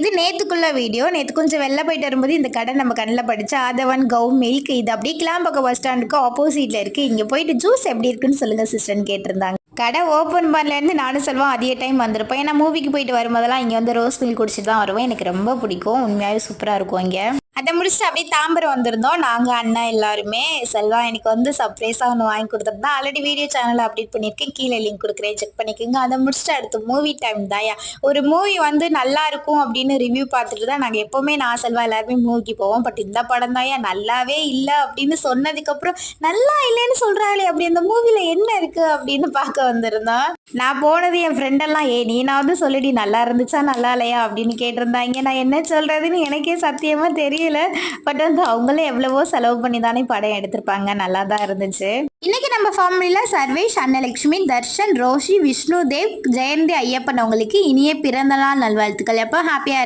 இது நேத்துக்குள்ள வீடியோ. நேத்து கொஞ்சம் வெளில போயிட்டு வரும்போது இந்த கடை நம்ம கண்ல பட்டுச்சு. ஆதவன் கவ் மில்க். இது அப்படியே கிளாம்பாக்கம் பஸ் ஸ்டாண்டுக்கு ஆப்போசிட்ல இருக்கு. இங்க போயிட்டு ஜூஸ் எப்படி இருக்குன்னு சொல்லுங்க சிஸ்டர்ன்னு கேட்டிருந்தாங்க. கடை ஓப்பன் பண்ணலேருந்து நானும் செல்வம் அதிக டைம் வந்திருப்போம். ஏன்னா மூவிக்கு போயிட்டு வரும்போதெல்லாம் இங்க வந்து ரோஸ் மில்க் குடிச்சிட்டு தான் வருவோம். எனக்கு ரொம்ப பிடிக்கும். உண்மையாவே சூப்பரா இருக்கும் இங்க. அதை முடிச்சுட்டு அப்படியே தாம்பரம் வந்திருந்தோம். நாங்க அண்ணா எல்லாருமே. செல்வா எனக்கு வந்து சர்ப்ரைஸா ஒன்று வாங்கி கொடுத்துருந்தா. ஆல்ரெடி வீடியோ சேனல் அப்டேட் பண்ணியிருக்கேன். கீழே லிங்க் கொடுக்குறேன், செக் பண்ணிக்கோங்க. அதை முடிச்சுட்டு அடுத்து மூவி டைம் தாயா. ஒரு மூவி வந்து நல்லா இருக்கும் அப்படின்னு ரிவ்யூ பார்த்துட்டு தான் நாங்கள் எப்போவுமே நான் செல்வா எல்லாருமே மூவிக்கு போவோம். பட் இந்த படம் தாயா நல்லாவே இல்லை அப்படின்னு சொன்னதுக்கப்புறம் நல்லா இல்லைன்னு சொல்கிறாளே அப்படி அந்த மூவியில் என்ன இருக்குது அப்படின்னு பார்க்க வந்திருந்தோம். நான் போனது என் ஃப்ரெண்டெல்லாம் நீனாவது சொல்லிடி நல்லா இருந்துச்சா நல்லா இல்லையா அப்படின்னு கேட்டிருந்தாங்க. நான் என்ன சொல்கிறதுன்னு எனக்கே சத்தியமாக தெரியல. பட் வந்து அவங்களே எவ்வளவோ செலவு பண்ணி தானே படம் எடுத்திருப்பாங்க. நல்லா தான் இருந்துச்சு. இன்னைக்கு நம்ம ஃபேமிலியில் சர்வேஷ், அன்னலட்சுமி, தர்ஷன், ரோஷி, விஷ்ணு தேவ், ஜெயந்தி ஐயப்பன் அவங்களுக்கு இனிய பிறந்தநாள் நல்வாழ்த்துக்கள். எப்போ ஹாப்பியாக